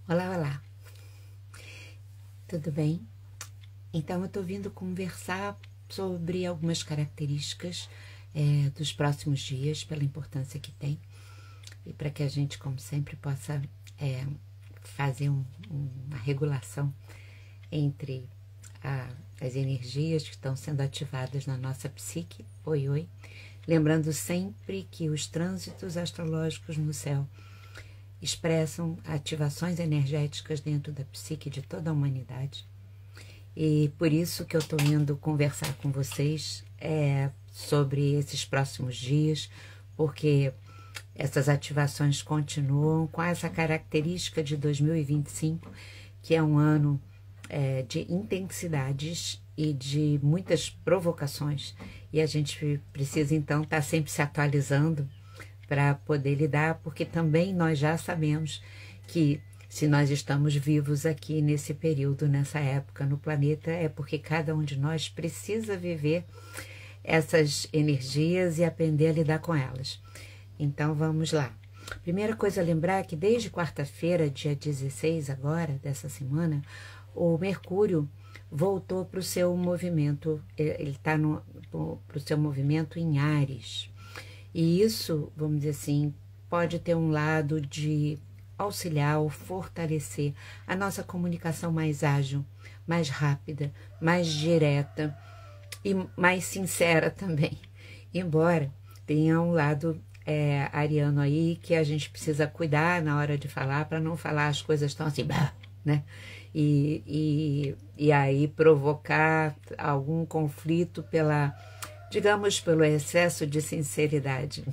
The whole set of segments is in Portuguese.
Olá, olá, tudo bem? Então, eu estou vindo conversar sobre algumas características dos próximos dias, pela importância que tem, e para que a gente, como sempre, possa fazer uma regulação entre as energias que estão sendo ativadas na nossa psique. Oi, oi. Lembrando sempre que os trânsitos astrológicos no céu expressam ativações energéticas dentro da psique de toda a humanidade. E por isso que eu estou indo conversar com vocês sobre esses próximos dias, porque essas ativações continuam com essa característica de 2025, que é um ano de intensidades e de muitas provocações. E a gente precisa, então, estar sempre se atualizando para poder lidar, porque também nós já sabemos que se nós estamos vivos aqui nesse período, nessa época no planeta, é porque cada um de nós precisa viver essas energias e aprender a lidar com elas. Então vamos lá. Primeira coisa a lembrar é que desde quarta-feira, dia 16 agora, dessa semana, o Mercúrio voltou para o seu movimento, ele está para o seu movimento em Áries. E isso, vamos dizer assim, pode ter um lado de auxiliar ou fortalecer a nossa comunicação mais ágil, mais rápida, mais direta e mais sincera também. Embora tenha um lado ariano aí que a gente precisa cuidar na hora de falar para não falar as coisas tão assim, né? E aí provocar algum conflito digamos, pelo excesso de sinceridade,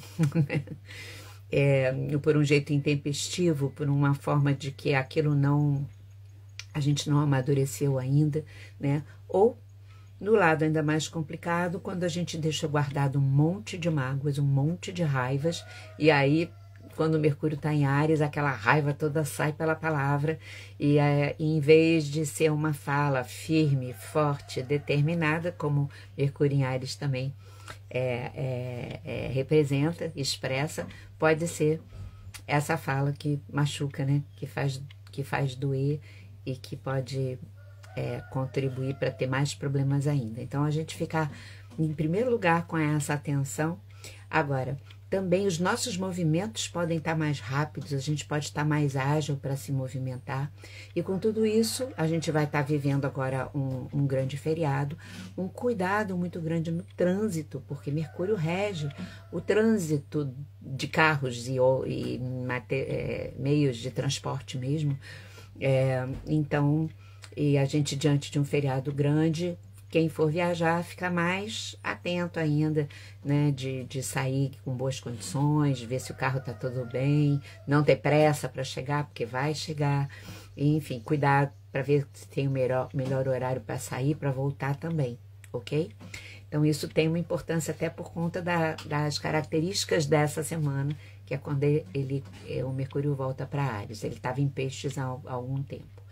por um jeito intempestivo, por uma forma de que aquilo a gente não amadureceu ainda, né? Ou, no lado ainda mais complicado, quando a gente deixa guardado um monte de mágoas, um monte de raivas, e aí, quando o Mercúrio está em Áries, aquela raiva toda sai pela palavra, e em vez de ser uma fala firme, forte, determinada, como Mercúrio em Áries também representa, expressa, pode ser essa fala que machuca, né? Que faz doer e que pode contribuir para ter mais problemas ainda. Então, a gente ficar em primeiro lugar com essa atenção. Agora, também os nossos movimentos podem estar mais rápidos, a gente pode estar mais ágil para se movimentar. E com tudo isso, a gente vai estar vivendo agora um grande feriado, um cuidado muito grande no trânsito, porque Mercúrio rege o trânsito de carros e meios de transporte mesmo. Então, e a gente diante de um feriado grande, quem for viajar fica mais atento ainda, né, de sair com boas condições, ver se o carro está tudo bem, não ter pressa para chegar, porque vai chegar, enfim, cuidar para ver se tem o melhor horário para sair, para voltar também, ok? Então isso tem uma importância até por conta das características dessa semana, que é quando o Mercúrio volta para Áries. Ele estava em Peixes há algum tempo.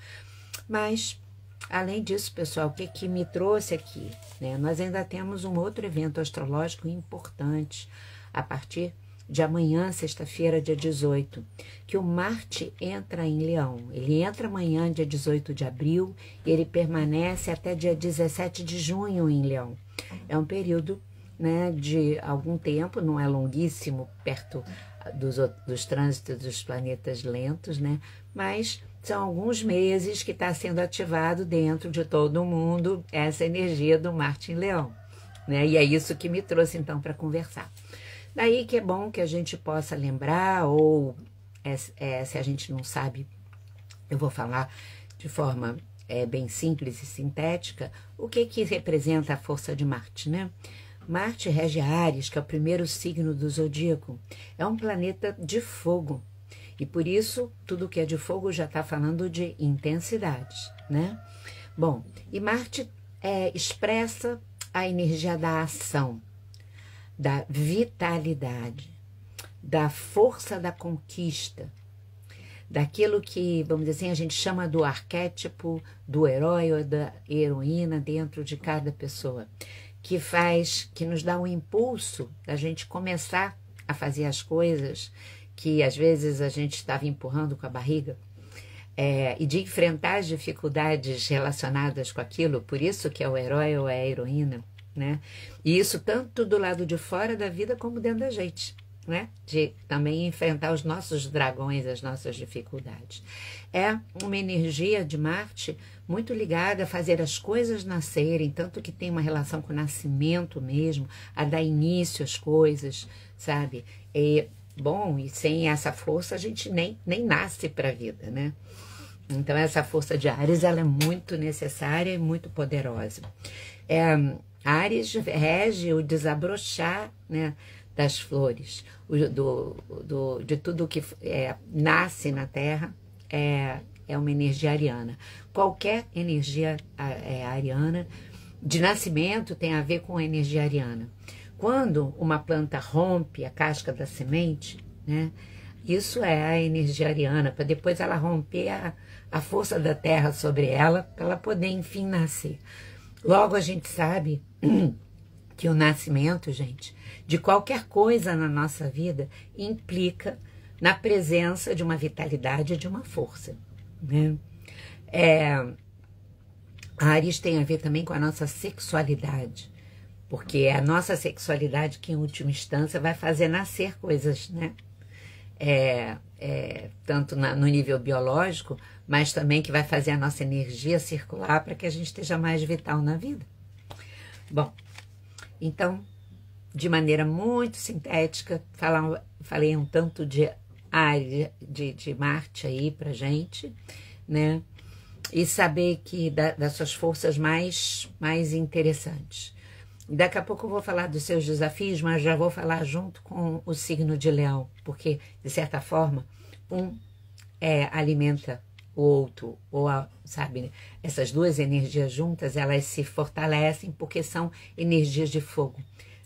Mas além disso, pessoal, o que me trouxe aqui? Né? Nós ainda temos um outro evento astrológico importante a partir de amanhã, sexta-feira, dia 18, que o Marte entra em Leão. Ele entra amanhã, dia 18 de abril, e ele permanece até dia 17 de junho em Leão. É um período, né, de algum tempo, não é longuíssimo, perto dos trânsitos dos planetas lentos, né? Mas são alguns meses que está sendo ativado dentro de todo mundo essa energia do Marte em Leão, né? E é isso que me trouxe, então, para conversar. Daí que é bom que a gente possa lembrar, ou se a gente não sabe, eu vou falar de forma bem simples e sintética, o que representa a força de Marte, né? Marte rege Áries, que é o primeiro signo do zodíaco. É um planeta de fogo. E por isso, tudo que é de fogo já está falando de intensidade, né? Bom, e Marte expressa a energia da ação, da vitalidade, da força da conquista, daquilo que, vamos dizer assim, a gente chama do arquétipo do herói ou da heroína dentro de cada pessoa, que nos dá um impulso da gente começar a fazer as coisas que às vezes a gente estava empurrando com a barriga, e de enfrentar as dificuldades relacionadas com aquilo, por isso que é o herói ou é a heroína, né? E isso tanto do lado de fora da vida como dentro da gente, né? De também enfrentar os nossos dragões, as nossas dificuldades. É uma energia de Marte muito ligada a fazer as coisas nascerem, tanto que tem uma relação com o nascimento mesmo, a dar início às coisas, sabe? E sem essa força a gente nem nasce para a vida, né? Então essa força de Áries, ela é muito necessária e muito poderosa. Áries rege o desabrochar, né, das flores, de tudo que nasce na Terra, é uma energia ariana. Qualquer energia ariana de nascimento tem a ver com a energia ariana. Quando uma planta rompe a casca da semente, né, isso é a energia ariana, para depois ela romper a força da terra sobre ela, para ela poder, enfim, nascer. Logo, a gente sabe que o nascimento, gente, de qualquer coisa na nossa vida implica na presença de uma vitalidade e de uma força, né? Áries tem a ver também com a nossa sexualidade, porque é a nossa sexualidade que, em última instância, vai fazer nascer coisas, né? Tanto no nível biológico, mas também que vai fazer a nossa energia circular para que a gente esteja mais vital na vida. Bom, então, de maneira muito sintética, falei um tanto de Marte aí pra gente, né? E saber que das suas forças mais interessantes. Daqui a pouco eu vou falar dos seus desafios, mas já vou falar junto com o signo de Leão, porque, de certa forma, alimenta o outro, sabe, essas duas energias juntas, elas se fortalecem porque são energias de fogo,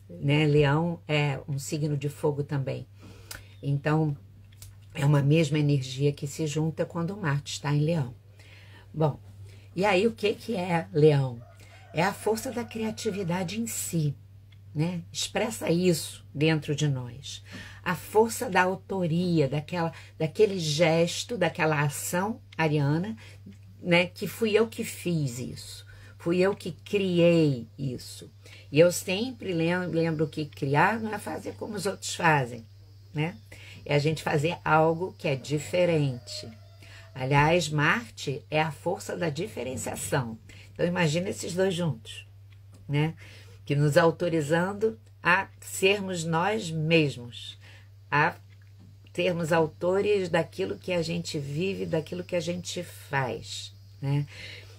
né? Leão é um signo de fogo também. Então, é uma mesma energia que se junta quando Marte está em Leão. Bom, e aí o que é Leão? É a força da criatividade em si, né? Expressa isso dentro de nós. A força da autoria, daquele gesto, daquela ação ariana, né? Que fui eu que fiz isso, fui eu que criei isso. E eu sempre lembro que criar não é fazer como os outros fazem, né? É a gente fazer algo que é diferente. Aliás, Marte é a força da diferenciação. Então, imagina esses dois juntos, né? Que nos autorizando a sermos nós mesmos, a sermos autores daquilo que a gente vive, daquilo que a gente faz, né?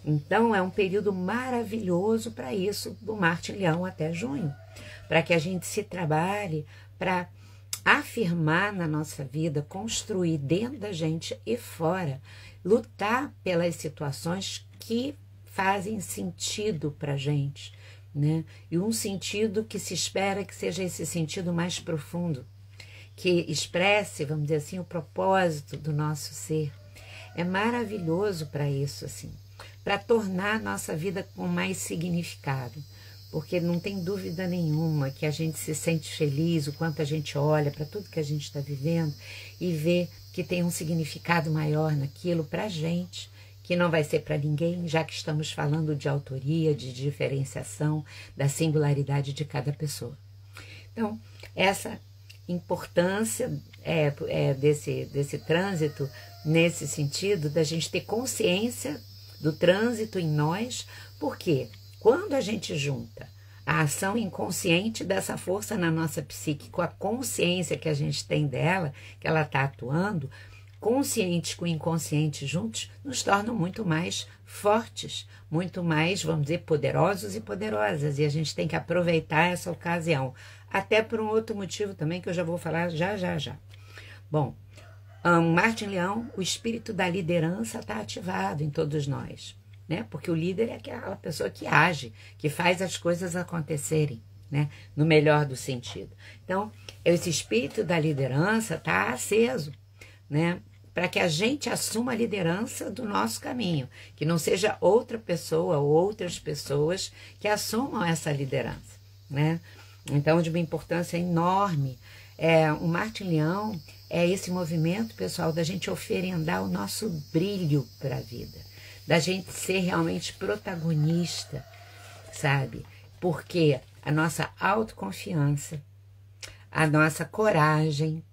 Então, é um período maravilhoso para isso, do Marte em Leão até junho, para que a gente se trabalhe para afirmar na nossa vida, construir dentro da gente e fora, lutar pelas situações que fazem sentido para a gente, né? E um sentido que se espera que seja esse sentido mais profundo, que expresse, vamos dizer assim, o propósito do nosso ser. É maravilhoso para isso, assim, para tornar a nossa vida com mais significado, porque não tem dúvida nenhuma que a gente se sente feliz o quanto a gente olha para tudo que a gente está vivendo e vê que tem um significado maior naquilo para a gente, que não vai ser para ninguém, já que estamos falando de autoria, de diferenciação, da singularidade de cada pessoa. Então, essa importância desse trânsito, nesse sentido, da gente ter consciência do trânsito em nós, porque quando a gente junta a ação inconsciente dessa força na nossa psique com a consciência que a gente tem dela, que ela está atuando, consciente com o inconsciente juntos, nos tornam muito mais fortes, muito mais, vamos dizer, poderosos e poderosas. E a gente tem que aproveitar essa ocasião, até por um outro motivo também, que eu já vou falar já. Bom, Marte em Leão, o espírito da liderança está ativado em todos nós, né? Porque o líder é aquela pessoa que age, que faz as coisas acontecerem, né? No melhor do sentido. Então, esse espírito da liderança está aceso, né? Para que a gente assuma a liderança do nosso caminho, que não seja outra pessoa ou outras pessoas que assumam essa liderança, né? Então, de uma importância enorme. O Marte em Leão é esse movimento, pessoal, da gente oferendar o nosso brilho para a vida, da gente ser realmente protagonista, sabe? Porque a nossa autoconfiança, a nossa coragem,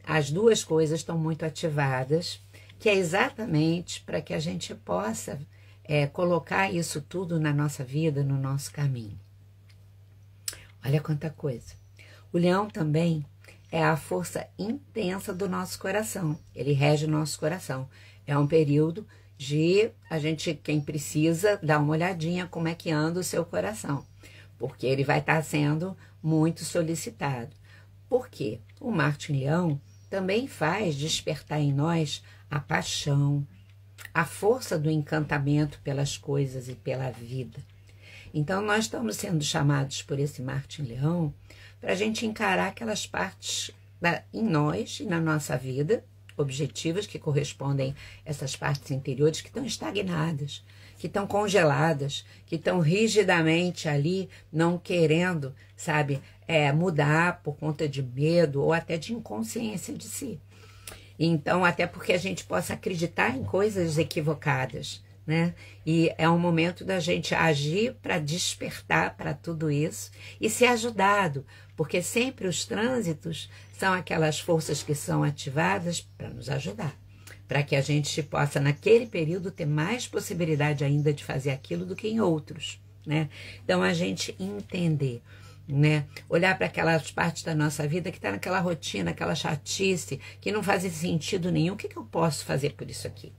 as duas coisas estão muito ativadas, que é exatamente para que a gente possa colocar isso tudo na nossa vida, no nosso caminho. Olha quanta coisa. O leão também é a força intensa do nosso coração. Ele rege o nosso coração. É um período de a gente, quem precisa, dar uma olhadinha como é que anda o seu coração. Porque ele vai estar sendo muito solicitado. Por quê? O Marte-Leão também faz despertar em nós a paixão, a força do encantamento pelas coisas e pela vida. Então, nós estamos sendo chamados por esse Marte-Leão para a gente encarar aquelas partes em nós e na nossa vida, objetivas que correspondem a essas partes interiores que estão estagnadas, que estão congeladas, que estão rigidamente ali, não querendo, sabe, mudar por conta de medo ou até de inconsciência de si. Então, até porque a gente possa acreditar em coisas equivocadas, né? E é um momento da gente agir para despertar para tudo isso e ser ajudado, porque sempre os trânsitos são aquelas forças que são ativadas para nos ajudar, para que a gente possa, naquele período, ter mais possibilidade ainda de fazer aquilo do que em outros, né? Então, a gente entender, né? Olhar para aquelas partes da nossa vida que está naquela rotina, aquela chatice, que não faz sentido nenhum. O que eu posso fazer por isso aqui?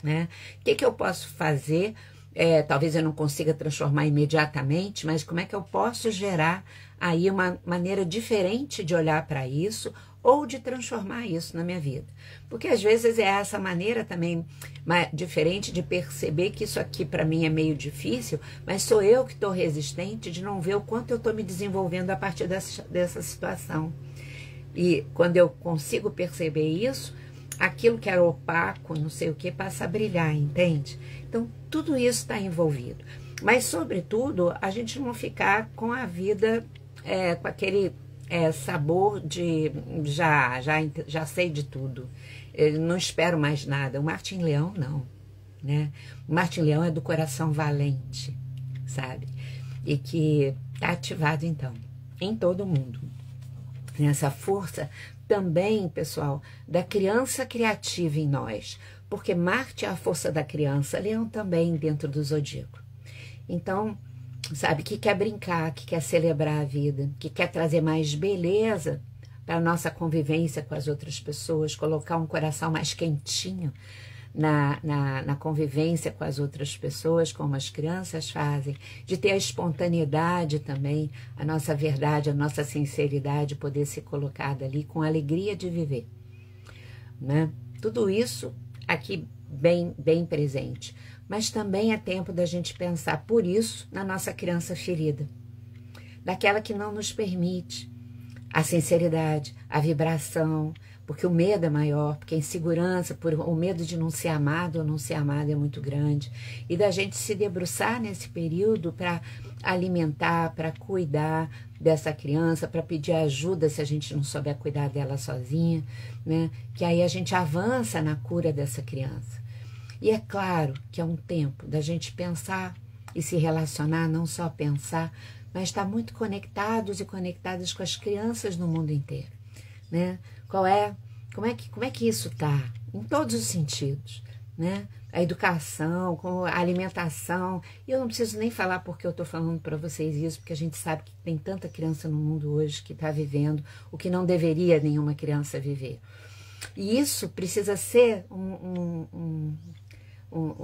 Né? O que eu posso fazer? Talvez eu não consiga transformar imediatamente, mas como é que eu posso gerar aí uma maneira diferente de olhar para isso ou de transformar isso na minha vida? Porque às vezes é essa maneira também diferente de perceber que isso aqui para mim é meio difícil, mas sou eu que estou resistente de não ver o quanto eu estou me desenvolvendo a partir dessa situação. E quando eu consigo perceber isso, aquilo que era opaco, não sei o que, passa a brilhar, entende? Então, tudo isso está envolvido. Mas, sobretudo, a gente não ficar com a vida com aquele sabor de já sei de tudo. Eu não espero mais nada. O Marte-Leão, não. Né? O Marte-Leão é do coração valente, sabe? E que está ativado, então, em todo mundo. Nessa força também, pessoal, da criança criativa em nós, porque Marte é a força da criança, Leão também dentro do zodíaco. Então, sabe, que quer brincar, que quer celebrar a vida, que quer trazer mais beleza para a nossa convivência com as outras pessoas, colocar um coração mais quentinho na convivência com as outras pessoas, como as crianças fazem, de ter a espontaneidade também, a nossa verdade, a nossa sinceridade poder ser colocada ali com a alegria de viver, né? Tudo isso aqui bem presente, mas também é tempo da gente pensar por isso na nossa criança ferida, daquela que não nos permite a sinceridade, a vibração, porque o medo é maior, porque a insegurança, o medo de não ser amado ou não ser amada é muito grande. E da gente se debruçar nesse período para alimentar, para cuidar dessa criança, para pedir ajuda se a gente não souber cuidar dela sozinha, né? Que aí a gente avança na cura dessa criança. E é claro que é um tempo da gente pensar e se relacionar, não só pensar, mas estar muito conectados e conectadas com as crianças no mundo inteiro, né? Como é que isso está? Em todos os sentidos, né? A educação, como a alimentação. E eu não preciso nem falar porque eu estou falando para vocês isso, porque a gente sabe que tem tanta criança no mundo hoje que está vivendo o que não deveria nenhuma criança viver. E isso precisa ser um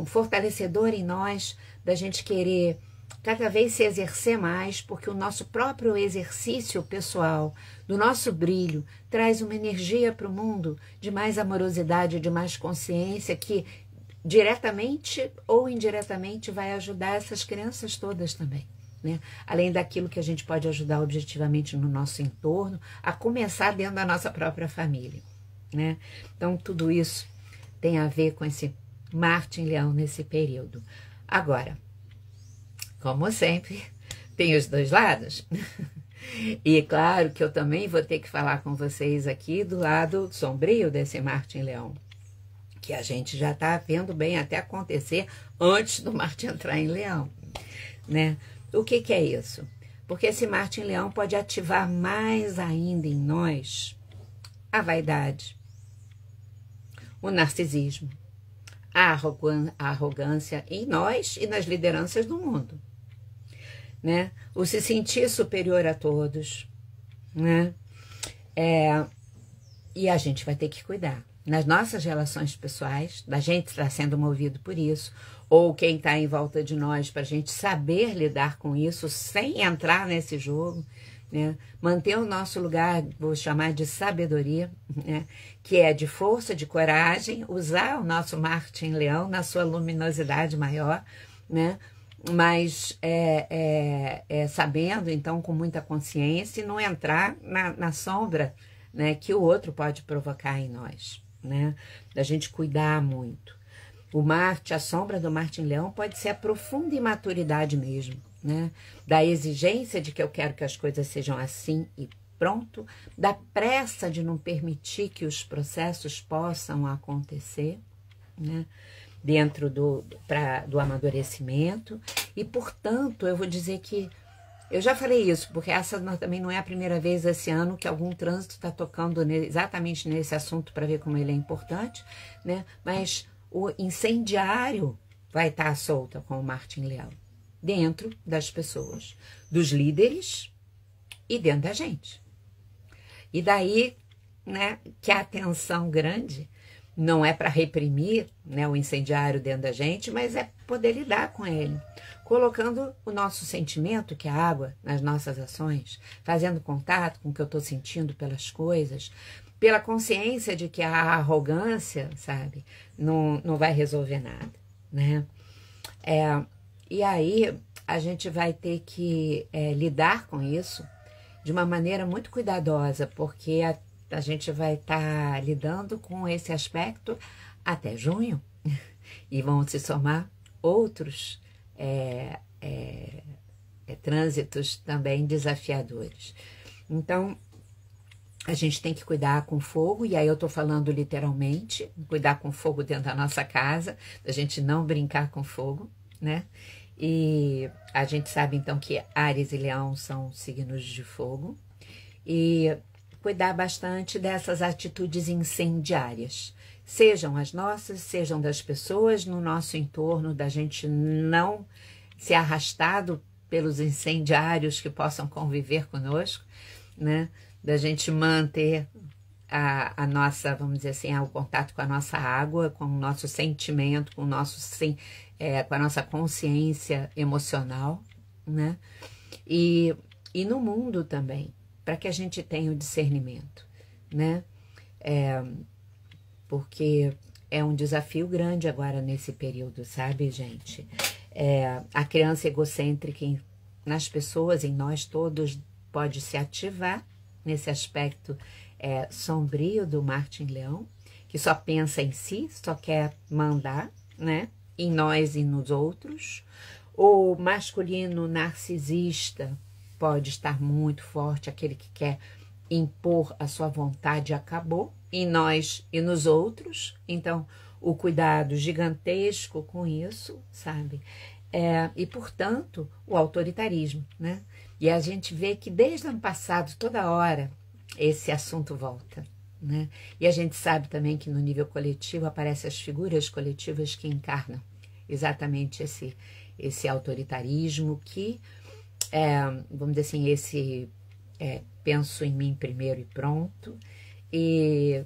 fortalecedor em nós, da gente querer cada vez se exercer mais, porque o nosso próprio exercício pessoal, do nosso brilho, traz uma energia para o mundo de mais amorosidade, de mais consciência, que diretamente ou indiretamente vai ajudar essas crianças todas também, né? Além daquilo que a gente pode ajudar objetivamente no nosso entorno, a começar dentro da nossa própria família, né? Então, tudo isso tem a ver com esse Marte em Leão nesse período. Agora, como sempre, tem os dois lados. E claro que eu também vou ter que falar com vocês aqui do lado sombrio desse Marte em Leão, que a gente já está vendo bem até acontecer antes do Marte entrar em Leão, né? O que é isso? Porque esse Marte em Leão pode ativar mais ainda em nós a vaidade, o narcisismo, a arrogância em nós e nas lideranças do mundo, né? O se sentir superior a todos, né? E a gente vai ter que cuidar. Nas nossas relações pessoais, da gente estar sendo movido por isso, ou quem está em volta de nós, para a gente saber lidar com isso sem entrar nesse jogo, né? Manter o nosso lugar, vou chamar de sabedoria, né? Que é de força, de coragem, usar o nosso Marte em Leão na sua luminosidade maior, né? Mas sabendo, então, com muita consciência, e não entrar na sombra, né, que o outro pode provocar em nós, né? Da gente cuidar muito. O Marte, a sombra do Marte em Leão pode ser a profunda imaturidade mesmo, né? Da exigência de que eu quero que as coisas sejam assim e pronto, da pressa de não permitir que os processos possam acontecer, né? Dentro do amadurecimento. E, portanto, eu vou dizer que eu já falei isso, porque essa também não é a primeira vez esse ano que algum trânsito está tocando exatamente nesse assunto para ver como ele é importante, né? Mas o incendiário vai estar solto com o Marte em Leão, dentro das pessoas, dos líderes e dentro da gente. E daí, né, que a atenção grande não é para reprimir, né, o incendiário dentro da gente, mas é poder lidar com ele, colocando o nosso sentimento, que é a água, nas nossas ações, fazendo contato com o que eu estou sentindo pelas coisas, pela consciência de que a arrogância, sabe, não vai resolver nada, né? E aí a gente vai ter que lidar com isso de uma maneira muito cuidadosa, porque a gente vai estar lidando com esse aspecto até junho, e vão se somar outros trânsitos também desafiadores. Então, a gente tem que cuidar com fogo, e aí eu estou falando literalmente, cuidar com fogo dentro da nossa casa, a gente não brincar com fogo, né? E a gente sabe então que Áries e Leão são signos de fogo, e cuidar bastante dessas atitudes incendiárias, sejam as nossas, sejam das pessoas no nosso entorno, da gente não ser arrastado pelos incendiários que possam conviver conosco, né? Da gente manter a nossa, vamos dizer assim, o contato com a nossa água, com o nosso sentimento, com o nosso, com a nossa consciência emocional, né? E no mundo também, para que a gente tenha o discernimento, né? Porque é um desafio grande agora nesse período, sabe, gente? A criança egocêntrica nas pessoas, em nós todos, pode se ativar nesse aspecto sombrio do Marte em Leão, que só pensa em si, só quer mandar, né? Em nós e nos outros. O masculino narcisista pode estar muito forte, aquele que quer impor a sua vontade acabou, em nós e nos outros. Então, o cuidado gigantesco com isso, sabe? E, portanto, o autoritarismo, né? E a gente vê que desde o ano passado, toda hora, esse assunto volta, né? E a gente sabe também que no nível coletivo aparecem as figuras coletivas que encarnam exatamente esse autoritarismo que, vamos dizer assim, esse penso em mim primeiro e pronto, e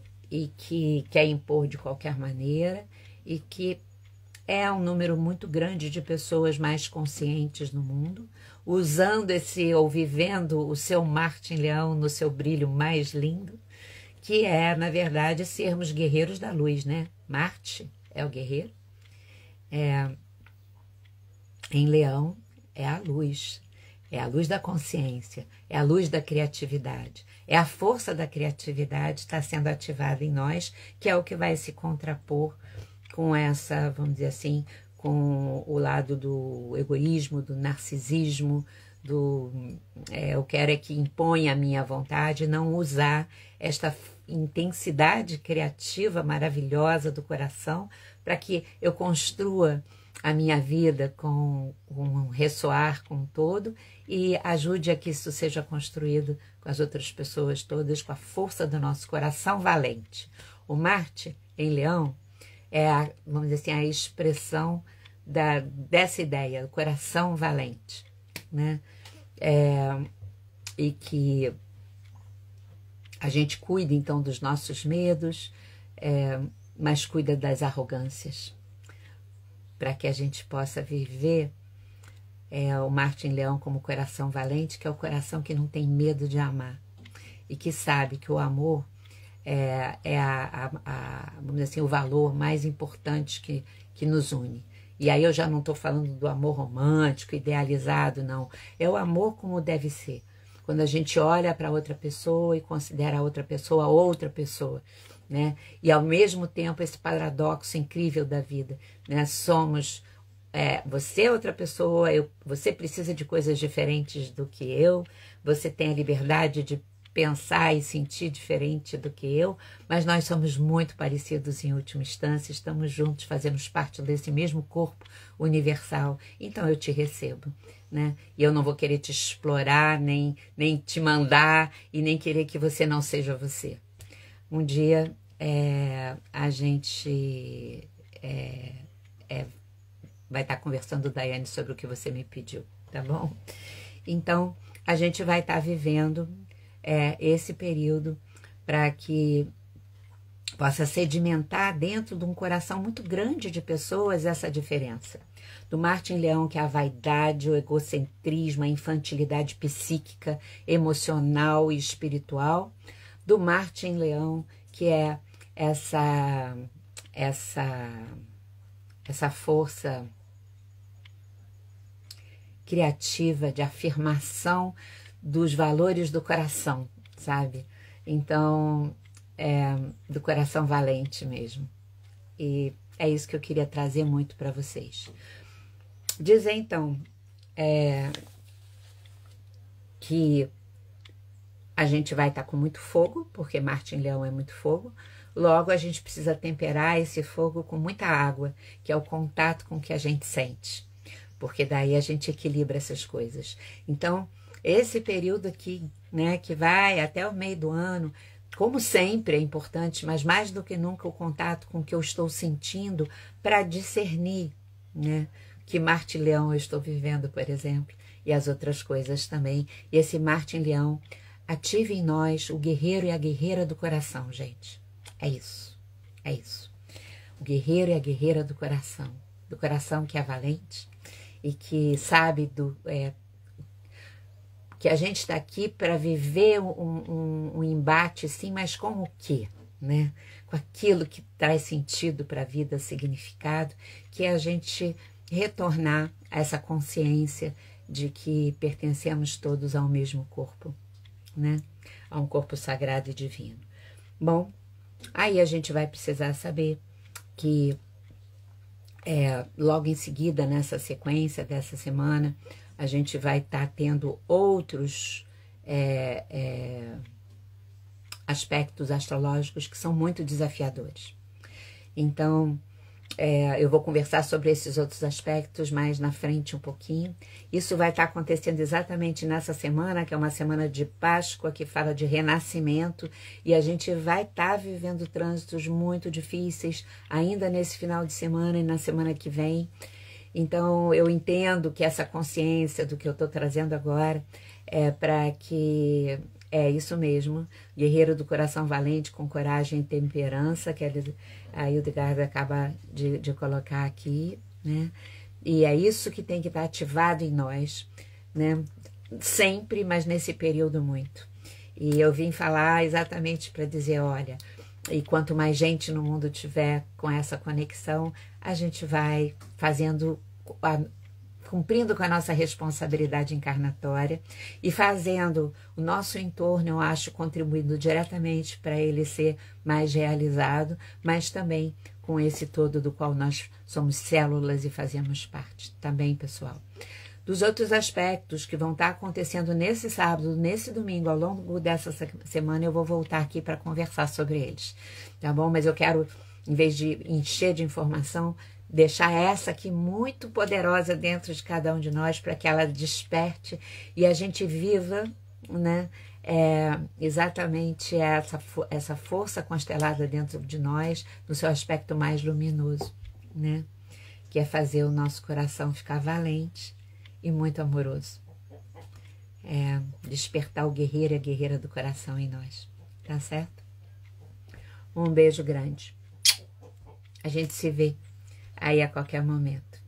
que quer impor de qualquer maneira, e que é um número muito grande de pessoas mais conscientes no mundo, usando ou vivendo o seu Marte em Leão no seu brilho mais lindo, que é, na verdade, sermos guerreiros da luz, né? Marte é o guerreiro, em Leão é a luz da consciência, é a luz da criatividade, é a força da criatividade está sendo ativada em nós, que é o que vai se contrapor com essa, vamos dizer assim, com o lado do egoísmo, do narcisismo, eu quero é que imponha a minha vontade, não usar esta intensidade criativa maravilhosa do coração para que eu construa a minha vida com um ressoar com todo e ajude a que isso seja construído com as outras pessoas todas, com a força do nosso coração valente. O Marte em Leão é, vamos dizer assim, a expressão dessa ideia, o coração valente, né? E que a gente cuida então dos nossos medos, mas cuida das arrogâncias, para que a gente possa viver o Marte em Leão como coração valente, que é o coração que não tem medo de amar e que sabe que o amor vamos dizer assim, o valor mais importante que nos une. E aí eu já não estou falando do amor romântico, idealizado, não. É o amor como deve ser. Quando a gente olha para outra pessoa e considera a outra pessoa, né? E ao mesmo tempo esse paradoxo incrível da vida, né? Somos, você é outra pessoa, você precisa de coisas diferentes do que eu, você tem a liberdade de pensar e sentir diferente do que eu, mas nós somos muito parecidos em última instância, estamos juntos, fazemos parte desse mesmo corpo universal, então eu te recebo, né? E eu não vou querer te explorar, nem te mandar e nem querer que você não seja você. Um dia a gente vai estar conversando, Daiane, sobre o que você me pediu, tá bom? Então, a gente vai estar vivendo esse período para que possa sedimentar dentro de um coração muito grande de pessoas essa diferença. Do Marte em Leão, que é a vaidade, o egocentrismo, a infantilidade psíquica, emocional e espiritual. Do Marte em Leão, que é essa força criativa de afirmação dos valores do coração, sabe? Então, do coração valente mesmo. E é isso que eu queria trazer muito para vocês. Dizer, então, que a gente vai estar com muito fogo, porque Marte em Leão é muito fogo. Logo, a gente precisa temperar esse fogo com muita água, que é o contato com o que a gente sente. Porque daí a gente equilibra essas coisas. Então, esse período aqui, né, que vai até o meio do ano, como sempre é importante, mas mais do que nunca o contato com o que eu estou sentindo para discernir, né, que Marte em Leão eu estou vivendo, por exemplo, e as outras coisas também. E esse Marte em Leão ative em nós o guerreiro e a guerreira do coração, gente. É isso, é isso. O guerreiro e a guerreira do coração que é valente e que sabe que a gente está aqui para viver um embate, sim, mas com o quê? Né? Com aquilo que traz sentido para a vida, significado, que é a gente retornar a essa consciência de que pertencemos todos ao mesmo corpo, né? A um corpo sagrado e divino. Bom, aí a gente vai precisar saber que logo em seguida, nessa sequência dessa semana, a gente vai estar tendo outros aspectos astrológicos que são muito desafiadores. Então, eu vou conversar sobre esses outros aspectos mais na frente um pouquinho. Isso vai estar acontecendo exatamente nessa semana, que é uma semana de Páscoa, que fala de renascimento, e a gente vai estar vivendo trânsitos muito difíceis ainda nesse final de semana e na semana que vem. Então, eu entendo que essa consciência do que eu estou trazendo agora é para que isso mesmo, guerreiro do coração valente, com coragem e temperança, que a Hildegard acaba de colocar aqui, né? E é isso que tem que estar ativado em nós, né? Sempre, mas nesse período muito. E eu vim falar exatamente para dizer, olha, e quanto mais gente no mundo tiver com essa conexão, a gente vai cumprindo com a nossa responsabilidade encarnatória e fazendo o nosso entorno, eu acho, contribuindo diretamente para ele ser mais realizado, mas também com esse todo do qual nós somos células e fazemos parte. Tá bem, pessoal? dos outros aspectos que vão estar acontecendo nesse sábado, nesse domingo, ao longo dessa semana, eu vou voltar aqui para conversar sobre eles, tá bom? Mas eu quero, em vez de encher de informação, deixar essa aqui muito poderosa dentro de cada um de nós, para que ela desperte e a gente viva, né? Exatamente essa força constelada dentro de nós, no seu aspecto mais luminoso, né? Que é fazer o nosso coração ficar valente e muito amoroso. Despertar o guerreiro e a guerreira do coração em nós, tá certo? Um beijo grande. A gente se vê aí a qualquer momento.